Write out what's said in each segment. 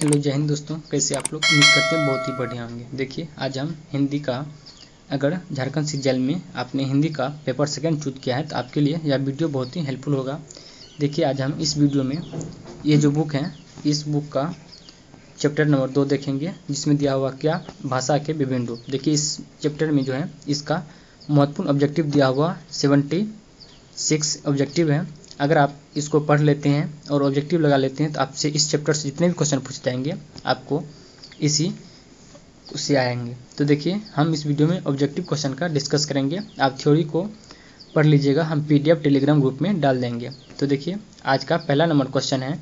Hello जय हिंद दोस्तों, कैसे आप लोग? उम्मीद करते हैं बहुत ही बढ़िया होंगे। देखिए आज हम हिंदी का, अगर झारखंड सिज्जल में आपने हिंदी का पेपर सेकंड चूज किया है तो आपके लिए यह वीडियो बहुत ही हेल्पफुल होगा। देखिए आज हम इस वीडियो में ये जो बुक है, इस बुक का चैप्टर नंबर 2 देखेंगे, जिसमें दिया हुआ क्या, भाषा के विभिन्न रूप। देखिए इस चैप्टर में जो है इसका महत्वपूर्ण ऑब्जेक्टिव दिया हुआ 76 ऑब्जेक्टिव है। अगर आप इसको पढ़ लेते हैं और ऑब्जेक्टिव लगा लेते हैं तो आपसे इस चैप्टर से जितने भी क्वेश्चन पूछे जाएंगे आपको इसी से आएंगे। तो देखिए हम इस वीडियो में ऑब्जेक्टिव क्वेश्चन का डिस्कस करेंगे। आप थ्योरी को पढ़ लीजिएगा, हम PDF टेलीग्राम ग्रुप में डाल देंगे। तो देखिए आज का पहला नंबर क्वेश्चन है,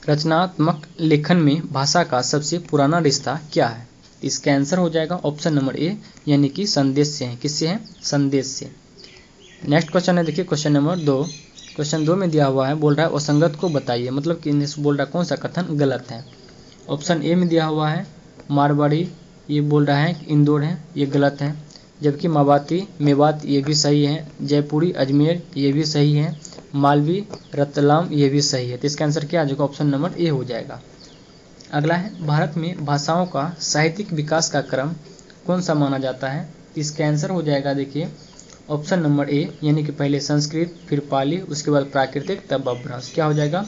रचनात्मक लेखन में भाषा का सबसे पुराना रिश्ता क्या है? इसका आंसर हो जाएगा ऑप्शन नंबर ए, यानी कि संदेश से है। किससे है? संदेश से। नेक्स्ट क्वेश्चन है, देखिए क्वेश्चन नंबर 2। क्वेश्चन 2 में दिया हुआ है, बोल रहा है असंगत को बताइए, मतलब कि बोल रहा है कौन सा कथन गलत है। ऑप्शन ए में दिया हुआ है मारवाड़ी, ये बोल रहा है इंदौर है, ये गलत है। जबकि मावाती मेवात ये भी सही है। जयपुरी अजमेर ये भी सही है। मालवी रतलाम ये भी सही है। तो इसका आंसर क्या आ जाएगा? ऑप्शन नंबर ए हो जाएगा। अगला है, भारत में भाषाओं का साहित्यिक विकास का क्रम कौन सा माना जाता है? इसका आंसर हो जाएगा देखिए ऑप्शन नंबर ए, यानी कि पहले संस्कृत, फिर पाली, उसके बाद प्राकृतिक, तब अपभ्रंश। क्या हो जाएगा?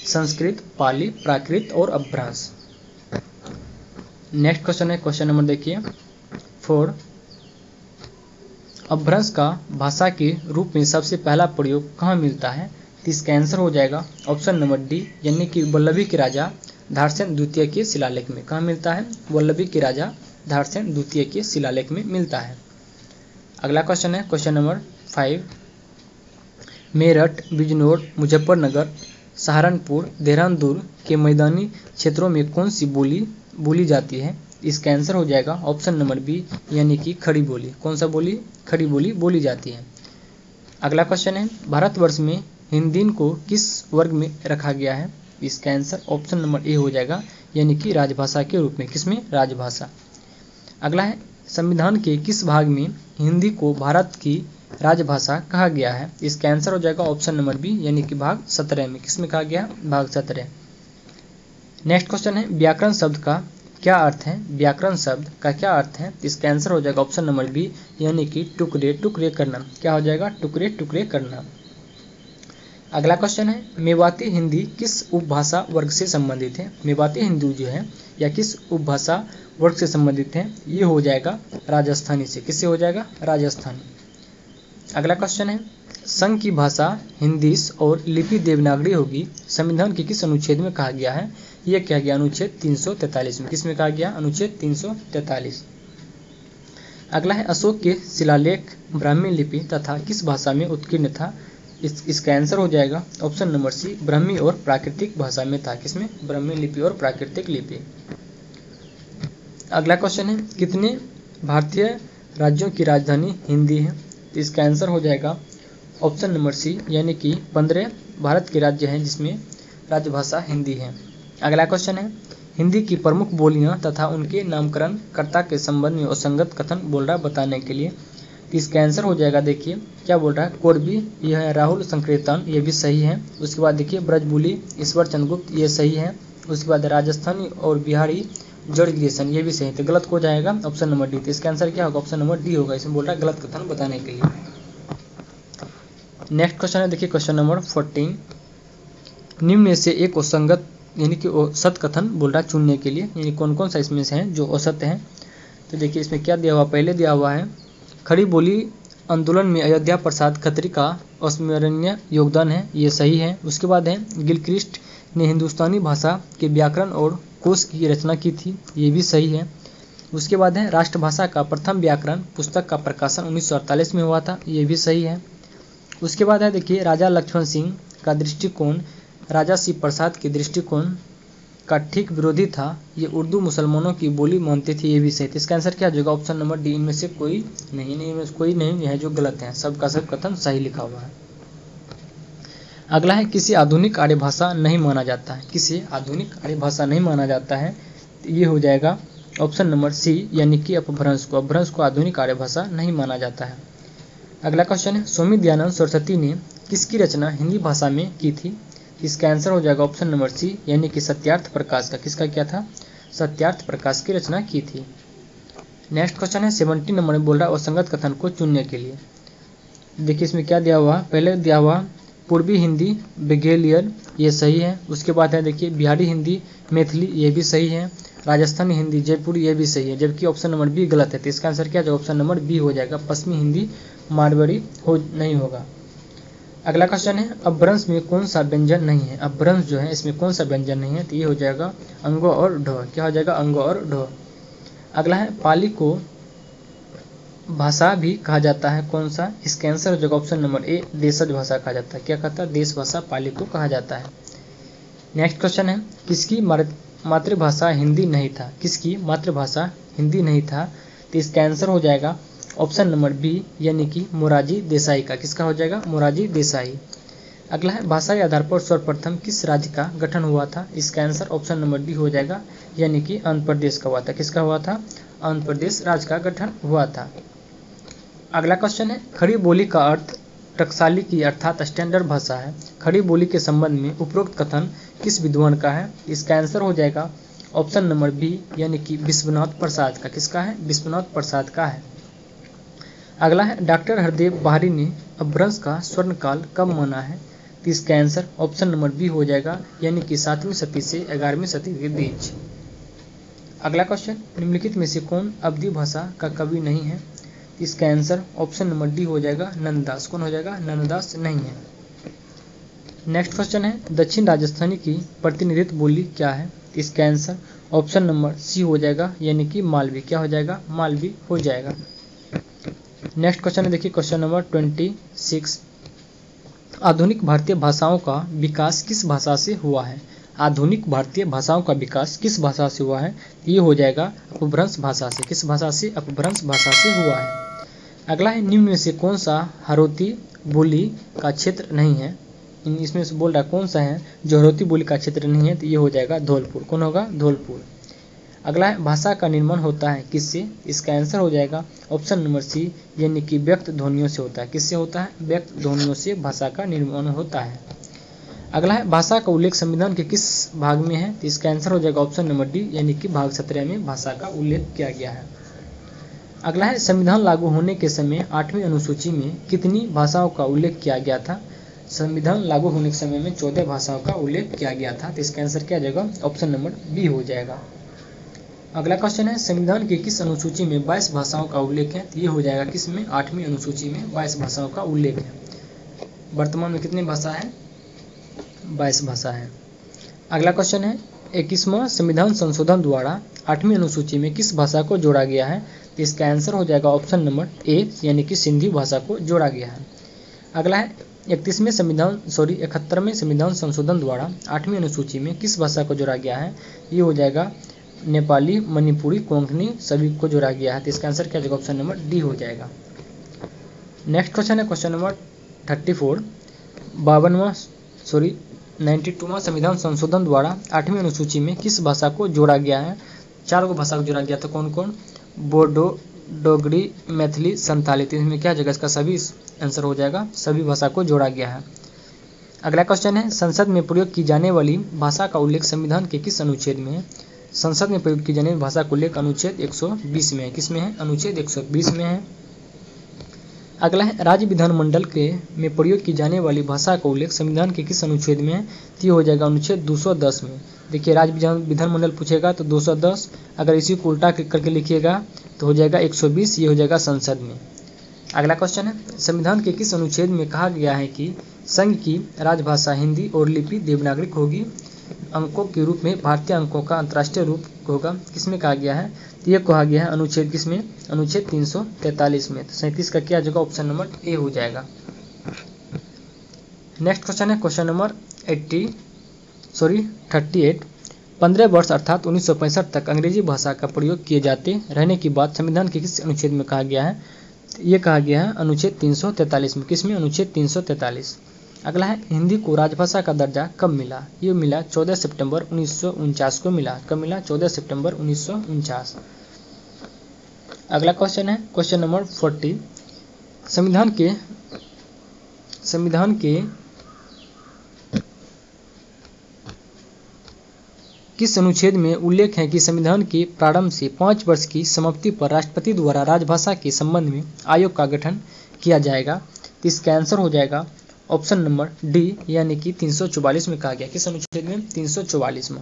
संस्कृत, पाली, प्राकृत और अपभ्रंश। नेक्स्ट क्वेश्चन है, क्वेश्चन नंबर देखिए 4। अपभ्रंश का भाषा के रूप में सबसे पहला प्रयोग कहाँ मिलता है? इसका आंसर हो जाएगा ऑप्शन नंबर डी, यानी कि वल्लभी के राजा धारसेन द्वितीय के शिलालेख में। कहाँ मिलता है? वल्लभी के राजा धारसेन द्वितीय के शिलालेख में मिलता है। अगला क्वेश्चन है, क्वेश्चन नंबर 5। मेरठ, बिजनौर, मुजफ्फरनगर, सहारनपुर, देहरादून के मैदानी क्षेत्रों में कौन सी बोली बोली जाती है? इसका आंसर हो जाएगा ऑप्शन नंबर बी, यानी कि खड़ी बोली। कौन सा बोली? खड़ी बोली बोली जाती है। अगला क्वेश्चन है, भारतवर्ष में हिंदी को किस वर्ग में रखा गया है? इसका आंसर ऑप्शन नंबर ए हो जाएगा, यानी कि राजभाषा के रूप में। किसमें? राजभाषा। अगला है, संविधान के किस भाग में हिंदी को भारत की राजभाषा कहा गया है? इसका आंसर हो जाएगा ऑप्शन नंबर बी, यानी कि भाग 17 में। किसमें कहा गया? भाग 17। नेक्स्ट क्वेश्चन है, व्याकरण शब्द का क्या अर्थ है? व्याकरण शब्द का क्या अर्थ है? इसका आंसर हो जाएगा ऑप्शन नंबर बी, यानी कि टुकड़े टुकड़े करना। क्या हो जाएगा? टुकड़े टुकड़े करना। अगला क्वेश्चन है, मेवाती हिंदी किस उपभाषा वर्ग से संबंधित है? मेवाती हिंदी जो है या किस उपभाषा वर्ग से संबंधित है? ये हो जाएगा राजस्थानी से। किससे हो जाएगा? राजस्थानी। अगला क्वेश्चन है, संघ की भाषा हिंदी और लिपि देवनागरी होगी, संविधान के किस अनुच्छेद में कहा गया है? यह क्या गया? अनुच्छेद 343 में। किसमें कहा गया? अनुच्छेद 343। अगला है, अशोक के शिलालेख ब्राह्मी लिपि तथा किस भाषा में उत्कीर्ण था? इसका आंसर हो जाएगा ऑप्शन नंबर सी, ब्राह्मी और प्राकृतिक भाषा में था। किसमें? ब्राह्मी लिपि और प्राकृतिक लिपि। अगला क्वेश्चन है, कितने भारतीय राज्यों की राजधानी हिंदी है? इसका आंसर हो जाएगा ऑप्शन नंबर सी, यानी कि 15 भारत के राज्य हैं जिसमें राजभाषा हिंदी है। अगला क्वेश्चन है, हिंदी की प्रमुख बोलियां तथा उनके नामकरण कर्ता के संबंध में असंगत कथन बोल रहा है बताने के लिए। इसका आंसर हो जाएगा, देखिए क्या बोल रहा है, कोरबी, यह है राहुल संकीर्तन, ये भी सही है। उसके बाद देखिए ब्रजबुली, ईश्वर चंद्रगुप्त, ये सही है। उसके बाद राजस्थानी और बिहारी जड़गिरेशन, ये भी सही है। तो गलत हो जाएगा ऑप्शन नंबर डी। तो इसका आंसर क्या होगा? ऑप्शन नंबर डी होगा। इसमें बोल रहा है गलत कथन बताने के लिए। नेक्स्ट क्वेश्चन है, देखिए क्वेश्चन नंबर 14। निम्न में से एक असंगत यानी कि औसत कथन बोल रहा है चुनने के लिए, यानी कौन कौन सा इसमें से है जो औसत है। तो देखिए इसमें क्या दिया हुआ, पहले दिया हुआ है खड़ी बोली आंदोलन में अयोध्या प्रसाद खत्री का अस्मरणीय योगदान है, ये सही है। उसके बाद है गिलक्रिस्ट ने हिंदुस्तानी भाषा के व्याकरण और कोश की रचना की थी, ये भी सही है। उसके बाद है राष्ट्रभाषा का प्रथम व्याकरण पुस्तक का प्रकाशन 1948 में हुआ था, ये भी सही है। उसके बाद है देखिए राजा लक्ष्मण सिंह का दृष्टिकोण राजा शिव प्रसाद के दृष्टिकोण का ठीक विरोधी था, ये उर्दू मुसलमानों की बोली मानते थे, ये भी सही। इसका आंसर क्या हो जाएगा? Option number D. इनमें से कोई नहीं है जो गलत है, सब का सब कथन सही लिखा हुआ है। अगला है, किसी आधुनिक आर्य भाषा नहीं माना जाता है। किसी आधुनिक आर्य भाषा नहीं माना जाता है, ये हो जाएगा ऑप्शन नंबर सी, यानी कि अपभ्रंश को। अपभ्रंश को आधुनिक आर्य भाषा नहीं माना जाता है। अगला क्वेश्चन है, स्वामी दयानंद सरस्वती ने किसकी रचना हिंदी भाषा में की थी? इसका आंसर हो जाएगा ऑप्शन नंबर सी, यानी कि सत्यार्थ प्रकाश का। किसका क्या था? सत्यार्थ प्रकाश की रचना की थी। नेक्स्ट क्वेश्चन है 70 नंबर में बोल रहा है असंगत कथन को चुनने के लिए। देखिए इसमें क्या दिया हुआ, पहले दिया हुआ पूर्वी हिंदी बेगेलियर, ये सही है। उसके बाद है देखिए बिहारी हिंदी मैथिली, ये भी सही है। राजस्थानी हिंदी जयपुरी, ये भी सही है, जबकि ऑप्शन नंबर बी गलत है। तो इसका आंसर क्या जाएगा? ऑप्शन नंबर बी हो जाएगा, पश्चिमी हिंदी मारवाड़ी नहीं होगा। अगला क्वेश्चन है अपभ्रंश में कौन सा व्यंजन नहीं है? अपभ्रंश जो है इसमें कौन सा व्यंजन नहीं है? तो ये हो जाएगा अंगो और ढ। क्या हो जाएगा? अंगो और ढ। अगला है पाली को भाषा भी कहा जाता है, कौन सा? इसका आंसर हो जाएगा ऑप्शन नंबर ए, देशज भाषा कहा जाता है। क्या कहता है? देश भाषा पाली को कहा जाता है। नेक्स्ट क्वेश्चन है किसकी मातृभाषा हिंदी नहीं था? किसकी मातृभाषा हिंदी नहीं था? तो इसका आंसर हो जाएगा ऑप्शन नंबर बी, यानी कि मोरारजी देसाई का। किसका हो जाएगा? मोरारजी देसाई। अगला है भाषा के आधार पर सर्वप्रथम किस राज्य का गठन हुआ था? इसका आंसर ऑप्शन नंबर डी हो जाएगा, यानी कि आंध्र प्रदेश का हुआ था। किसका हुआ था? आंध्र प्रदेश राज्य का गठन हुआ था। अगला क्वेश्चन है खड़ी बोली का अर्थ टकसाली की अर्थात स्टैंडर्ड भाषा है। खड़ी बोली के संबंध में उपरोक्त कथन किस विद्वान का है? इसका आंसर हो जाएगा ऑप्शन नंबर बी, यानी कि विश्वनाथ प्रसाद का। किसका है? विश्वनाथ प्रसाद का है। अगला है डॉक्टर हरदेव बाहरी ने अपभ्रंश का स्वर्णकाल कब माना है? तो इसका आंसर ऑप्शन नंबर बी हो जाएगा, यानी कि 7वीं सदी से 11वीं सदी के बीच। अगला क्वेश्चन निम्नलिखित में से कौन अवधी भाषा का कवि नहीं है? इसका आंसर ऑप्शन नंबर डी हो जाएगा, नंददास। कौन हो जाएगा? नंददास नहीं है। नेक्स्ट क्वेश्चन है दक्षिण राजस्थानी की प्रतिनिधित्व बोली क्या है? इसका आंसर ऑप्शन नंबर सी हो जाएगा, यानी कि मालवी। क्या हो जाएगा? मालवी हो जाएगा। नेक्स्ट क्वेश्चन है देखिए क्वेश्चन नंबर 26, आधुनिक भारतीय भाषाओं का विकास किस भाषा से हुआ है? आधुनिक भारतीय भाषाओं का विकास किस भाषा से हुआ है? ये हो जाएगा अपभ्रंश भाषा से। किस भाषा से? अपभ्रंश भाषा से हुआ है। अगला है निम्न में से कौन सा हाड़ौती बोली का क्षेत्र नहीं है? इसमें से बोल रहा है कौन सा है जो हाड़ौती बोली का क्षेत्र नहीं है? तो ये हो जाएगा धौलपुर। कौन होगा? धौलपुर। अगला है भाषा का निर्माण होता है किससे? इसका आंसर हो जाएगा ऑप्शन नंबर सी, यानी कि व्यक्त ध्वनियों से होता है। किससे होता है? व्यक्त ध्वनियों से भाषा का निर्माण होता है। अगला है भाषा का उल्लेख संविधान के किस भाग में है? तो इसका आंसर हो जाएगा ऑप्शन नंबर डी, यानी कि भाग 17 में भाषा का उल्लेख किया गया है। अगला है संविधान लागू होने के समय 8वीं अनुसूची में कितनी भाषाओं का उल्लेख किया गया था? संविधान लागू होने के समय में 14 भाषाओं का उल्लेख किया गया था। तो इसका आंसर क्या जाएगा? ऑप्शन नंबर बी हो जाएगा। अगला क्वेश्चन है संविधान की किस अनुसूची में 22 भाषाओं का उल्लेख है? तो ये हो जाएगा किस में? 8वीं अनुसूची में 22 भाषाओं का उल्लेख है। वर्तमान में कितनी भाषा है? 22 भाषा है। अगला क्वेश्चन है 21वां संविधान संशोधन द्वारा 8वीं अनुसूची में किस भाषा को जोड़ा गया है? तो इसका आंसर हो जाएगा ऑप्शन नंबर ए, यानी कि सिंधी भाषा को जोड़ा गया है। अगला है 71वें संविधान संशोधन द्वारा 8वीं अनुसूची में किस भाषा को जोड़ा गया है? ये हो जाएगा नेपाली, मणिपुरी, कोंकणी सभी को जोड़ा गया है। तो इसका आंसर क्या जाएगा? ऑप्शन नंबर डी हो जाएगा। नेक्स्ट क्वेश्चन है क्वेश्चन नंबर 34, 92वां संविधान संशोधन द्वारा 8वीं अनुसूची में किस भाषा को जोड़ा गया है? 4 को भाषा को जोड़ा गया था। कौन कौन? बोडो, डोगरी, मैथिली, संताली। तो इसमें क्या जाएगा? इसका सभी आंसर हो जाएगा, सभी भाषा को जोड़ा गया है। अगला क्वेश्चन है संसद में प्रयोग की जाने वाली भाषा का उल्लेख संविधान के किस अनुच्छेद में है? संसद में प्रयोग की जाने वाली भाषा को उल्लेख अनुच्छेद 120 में है। किस में है? अनुच्छेद 120 में है। अगला है राज्य विधानमंडल में प्रयोग की जाने वाली भाषा का उल्लेख संविधान के किस अनुच्छेद में है? तो ये हो जाएगा अनुच्छेद 210 में। देखिए राज्य विधानमंडल पूछेगा तो 210, अगर इसी को उल्टा करके लिखिएगा तो हो जाएगा 120, ये हो जाएगा संसद में। अगला क्वेश्चन है संविधान के किस अनुच्छेद में कहा गया है कि संघ की राजभाषा हिंदी और लिपि देवनागरिक होगी? अंकों के रूप में भारतीय अंकों का अंतर्राष्ट्रीय रूप होगा। किसमें कहा गया है? तो ये कहा गया है अनुच्छेद किसमें? अनुच्छेद 343 में। तो 37 का क्या जगह? ऑप्शन नंबर ए हो जाएगा। नेक्स्ट क्वेश्चन है क्वेश्चन नंबर 38, 15 वर्ष अर्थात 1965 तक अंग्रेजी भाषा का प्रयोग किए जाते रहने की बात संविधान के किस अनुच्छेद में कहा गया है? ये कहा गया है अनुच्छेद 343 में। किसमें? अनुच्छेद 343। अगला है हिंदी को राजभाषा का दर्जा कब मिला? ये मिला 14 सितंबर 1949 को मिला। कब मिला? 14 सितंबर 1949। अगला क्वेश्चन है क्वेश्चन नंबर 40, संविधान के किस अनुच्छेद में उल्लेख है कि संविधान के प्रारंभ से 5 वर्ष की समाप्ति पर राष्ट्रपति द्वारा राजभाषा के संबंध में आयोग का गठन किया जाएगा? तो इसका आंसर हो जाएगा ऑप्शन नंबर डी, यानी कि 344 में कहा गया। किस अनुच्छेद में? 344 में।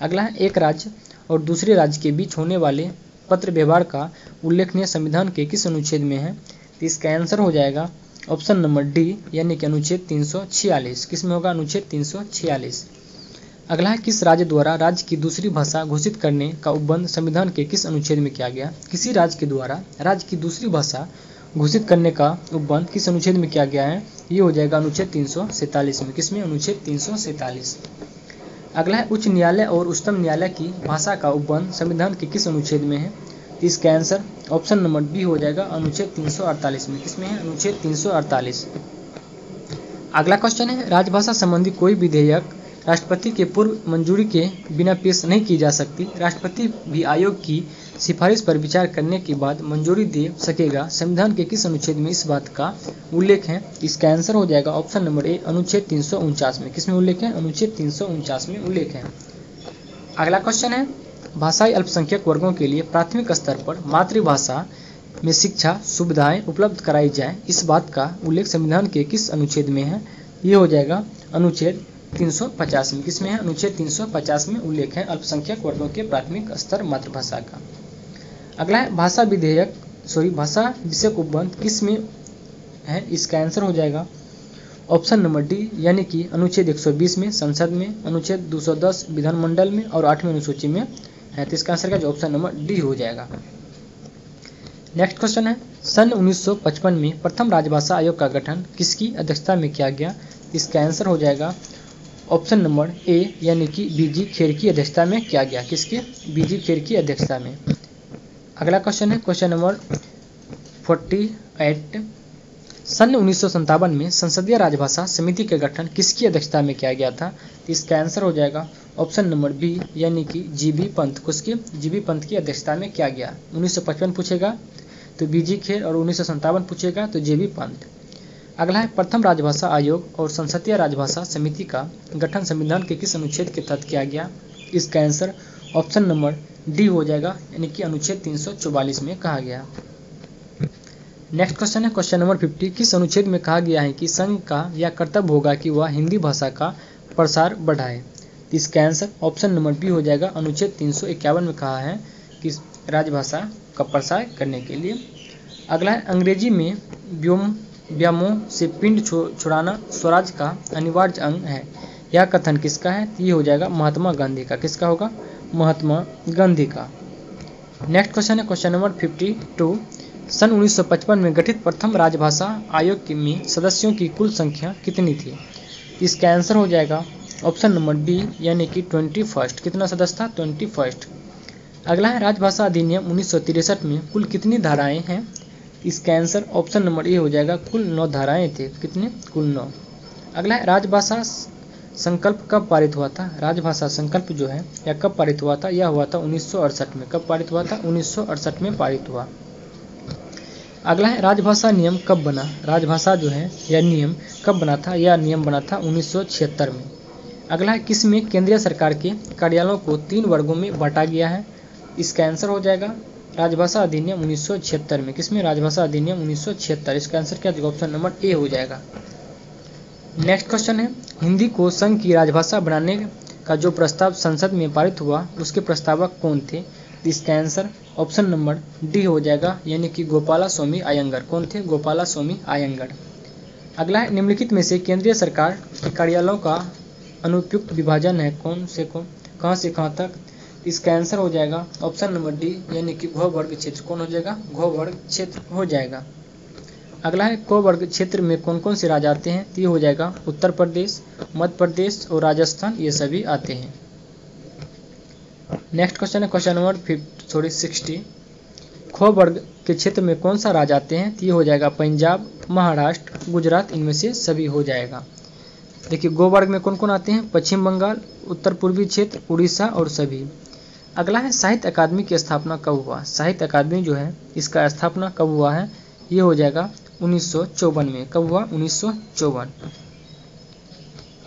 अगला है, एक राज्य और दूसरे राज्य के बीच होने वाले पत्र व्यवहार का उल्लेखनीय संविधान के किस अनुच्छेद में है? तो इसका आंसर हो जाएगा ऑप्शन नंबर डी, यानी कि अनुच्छेद 346। किस में होगा? अनुच्छेद 346। अगला है, किस राज्य द्वारा राज्य की दूसरी भाषा घोषित करने का उपबंध संविधान के किस अनुच्छेद में किया गया? किसी राज्य के द्वारा राज्य की दूसरी भाषा घोषित करने का उपबंध किस अनुच्छेद में किया गया है? ये हो जाएगा अनुच्छेद 347 में। किसमें? अनुच्छेद 347। अगला है, उच्च न्यायालय और उच्चतम न्यायालय की भाषा का उपबंध संविधान के किस अनुच्छेद में है? इसका आंसर ऑप्शन नंबर बी हो जाएगा अनुच्छेद 348 में। किसमें है? अनुच्छेद 348। अगला क्वेश्चन है, राजभाषा संबंधी कोई विधेयक राष्ट्रपति के पूर्व मंजूरी के बिना पेश नहीं की जा सकती। राष्ट्रपति भी आयोग की सिफारिश पर विचार करने के बाद मंजूरी दे सकेगा। संविधान के किस अनुच्छेद में इस बात का उल्लेख है? इसका आंसर हो जाएगा ऑप्शन नंबर ए, अनुच्छेद 349 में। किसमें उल्लेख है? अनुच्छेद 349 में उल्लेख है। अगला क्वेश्चन है, भाषाई अल्पसंख्यक वर्गों के लिए प्राथमिक स्तर पर मातृभाषा में शिक्षा सुविधाएं उपलब्ध कराई जाए, इस बात का उल्लेख संविधान के किस अनुच्छेद में है? ये हो जाएगा अनुच्छेद 350 में। किसमें है? अनुच्छेद 350 में उल्लेख है अल्पसंख्यक वर्गों के प्राथमिक स्तर मातृभाषा का। अगला है, भाषा विषयक उपबंध किस में है? इसका आंसर हो जाएगा ऑप्शन नंबर डी, यानी कि अनुच्छेद 120 में संसद में, अनुच्छेद 210 विधानमंडल में और 8वीं अनुसूची में है। तो इसका आंसर का जो ऑप्शन नंबर डी हो जाएगा। नेक्स्ट क्वेश्चन है, सन 1955 में प्रथम राजभाषा आयोग का गठन किसकी अध्यक्षता में किया गया? इसका आंसर हो जाएगा ऑप्शन नंबर ए, यानी कि बीजी खेर की अध्यक्षता में किया गया। किसके? बीजी खेर की अध्यक्षता में। अगला क्वेश्चन है, क्वेश्चन नंबर 48, सन 1957 में संसदीय राजभाषा समिति का गठन किसकी अध्यक्षता में किया गया था? इसका आंसर हो जाएगा ऑप्शन नंबर बी, यानी कि जीबी पंत। किसकी? जीबी पंत की अध्यक्षता में किया गया। 1955 पूछेगा तो बीजी खेर और 1957 पूछेगा तो जेबी पंत। अगला है, प्रथम राजभाषा आयोग और संसदीय राजभाषा समिति का गठन संविधान के किस अनुच्छेद के तहत किया गया? इसका आंसर ऑप्शन नंबर डी हो जाएगा, यानी कि अनुच्छेद 344 में कहा गया। नेक्स्ट क्वेश्चन है, क्वेश्चन नंबर 50, किस अनुच्छेद में कहा गया है कि संघ का यह कर्तव्य होगा कि वह हिंदी भाषा का प्रसार बढ़ाए? इसका आंसर ऑप्शन नंबर बी हो जाएगा, अनुच्छेद 351 में कहा है कि राजभाषा का प्रसार करने के लिए। अगला है, अंग्रेजी में व्योमों से पिंड छुड़ाना स्वराज का अनिवार्य अंग है, यह कथन किसका है? ये हो जाएगा महात्मा गांधी का। किसका होगा? महात्मा गांधी का। नेक्स्ट क्वेश्चन है, क्वेश्चन नंबर 52, सन 1955 में गठित प्रथम राजभाषा आयोग में सदस्यों की कुल संख्या कितनी थी? इसका आंसर हो जाएगा ऑप्शन नंबर डी, यानी कि 21। कितना सदस्य था? 21। अगला है, राजभाषा अधिनियम 1963 में कुल कितनी धाराएं हैं? इसका आंसर ऑप्शन नंबर ए हो जाएगा, कुल 9 धाराएं थे। कितने? कुल 9। अगला है, राजभाषा संकल्प कब पारित हुआ था? राजभाषा संकल्प जो है यह कब पारित हुआ था? यह हुआ था 1968 में। कब पारित हुआ था? 1968 में पारित हुआ। अगला है, राजभाषा नियम कब बना? राजभाषा जो है यह नियम कब बना था? यह नियम बना था 1976 में। अगला है, किस में केंद्रीय सरकार के कार्यालयों को 3 वर्गों में बांटा गया है? इसका आंसर हो जाएगा राजभाषा अधिनियम 1976 में। किसमें? राजभाषा अधिनियम 1976। इसका आंसर क्या होगा? ऑप्शन नंबर ए हो जाएगा। नेक्स्ट क्वेश्चन है, हिंदी को संघ की राजभाषा बनाने का जो प्रस्ताव संसद में पारित हुआ उसके प्रस्तावक कौन थे? इसका आंसर ऑप्शन नंबर डी हो जाएगा, यानी कि गोपालास्वामी अयंगर। कौन थे? गोपालास्वामी अयंगर। अगला है, निम्नलिखित में से केंद्रीय सरकार के कार्यालयों का अनुपयुक्त विभाजन है कौन से कौन, कहाँ से कहाँ तक? इसका आंसर हो जाएगा ऑप्शन नंबर डी, यानी कि घ वर्ग क्षेत्र। कौन हो जाएगा? घ वर्ग क्षेत्र हो जाएगा। अगला है, क वर्ग क्षेत्र में कौन कौन से राज्य आते हैं? ये हो जाएगा उत्तर प्रदेश, मध्य प्रदेश और राजस्थान, ये सभी आते हैं। नेक्स्ट क्वेश्चन है, क्वेश्चन नंबर 60, ख वर्ग के क्षेत्र में कौन सा राज्य आते हैं? ये हो जाएगा पंजाब, महाराष्ट्र, गुजरात, इनमें से सभी हो जाएगा। देखिए, गो वर्ग में कौन कौन आते हैं? पश्चिम बंगाल, उत्तर पूर्वी क्षेत्र, उड़ीसा और सभी। अगला है, साहित्य अकादमी की स्थापना कब हुआ? साहित्य अकादमी जो है इसका स्थापना कब हुआ है? ये हो जाएगा 1954 में। कब हुआ? 1954।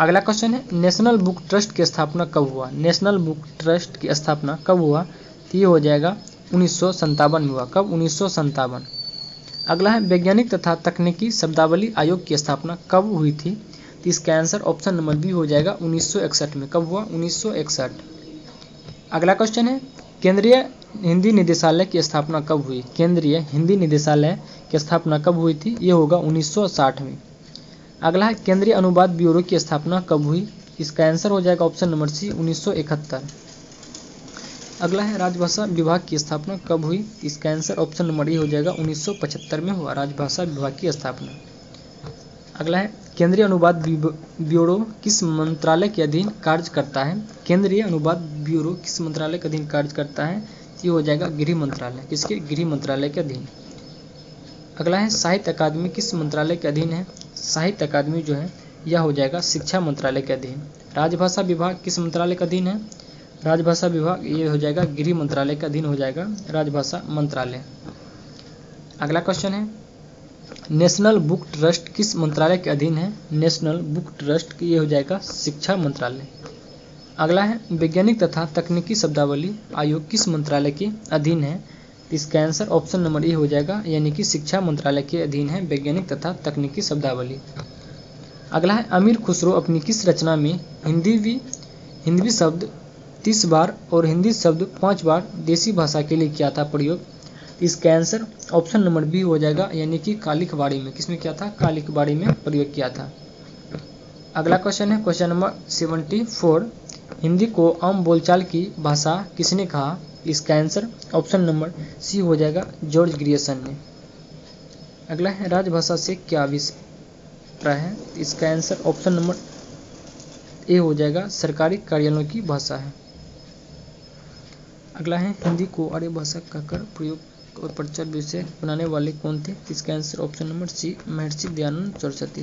अगला क्वेश्चन है नेशनल बुक ट्रस्ट की स्थापना कब हुआ। नेशनल बुक ट्रस्ट की स्थापना कब हुआ, तो ये हो जाएगा 1957 में हुआ। कब, 1957। अगला है वैज्ञानिक तथा तकनीकी शब्दावली आयोग की स्थापना कब हुई थी, तो इसका आंसर ऑप्शन नंबर बी हो जाएगा 1961 में। कब हुआ, 1961। अगला क्वेश्चन है केंद्रीय हिंदी निदेशालय की स्थापना कब हुई। केंद्रीय हिंदी निदेशालय की स्थापना कब हुई थी, ये होगा 1960 में। अगला है केंद्रीय अनुवाद ब्यूरो की स्थापना कब हुई, इसका आंसर हो जाएगा ऑप्शन नंबर सी 1971। अगला है राजभाषा विभाग की स्थापना कब हुई, इसका आंसर ऑप्शन नंबर ए हो जाएगा 1975 में हुआ राजभाषा विभाग की स्थापना। अगला है केंद्रीय अनुवाद ब्यूरो किस मंत्रालय के अधीन कार्य करता है। केंद्रीय अनुवाद ब्यूरो किस मंत्रालय के अधीन कार्य करता है, ये हो जाएगा गृह मंत्रालय। किसके, गृह मंत्रालय के अधीन। अगला है साहित्य अकादमी किस मंत्रालय के अधीन है। साहित्य अकादमी जो है यह हो जाएगा शिक्षा मंत्रालय के अधीन। राजभाषा विभाग किस मंत्रालय के अधीन है। राजभाषा विभाग ये हो जाएगा गृह मंत्रालय के अधीन हो जाएगा राजभाषा मंत्रालय। अगला क्वेश्चन है नेशनल बुक ट्रस्ट किस मंत्रालय के अधीन है। नेशनल बुक ट्रस्ट ये हो जाएगा शिक्षा मंत्रालय। अगला है वैज्ञानिक तथा तकनीकी शब्दावली आयोग किस मंत्रालय के अधीन है, इसका आंसर ऑप्शन नंबर ए हो जाएगा, यानी कि शिक्षा मंत्रालय के अधीन है वैज्ञानिक तथा तकनीकी शब्दावली। अगला है अमीर खुसरो अपनी किस रचना में हिंदवी शब्द 30 बार और हिंदी शब्द 5 बार देसी भाषा के लिए किया था प्रयोग, इसका आंसर ऑप्शन नंबर बी हो जाएगा, यानी कि कालिक बाड़ी में। किसमें किया था, कालिक बाड़ी में प्रयोग किया था। अगला क्वेश्चन है क्वेश्चन नंबर 74 हिंदी को आम बोलचाल की भाषा किसने कहा, इसका आंसर ऑप्शन नंबर सी हो जाएगा जॉर्ज ग्रियर्सन ने। अगला है राजभाषा से क्या अभिप्राय है, इसका आंसर ऑप्शन नंबर ए हो जाएगा सरकारी कार्यालयों की भाषा है। अगला है हिंदी को आर्य भाषा कहकर प्रयोग और प्रचार विषय बनाने वाले कौन थे, इसका answer option number C Maharshi Dayanand Saraswati.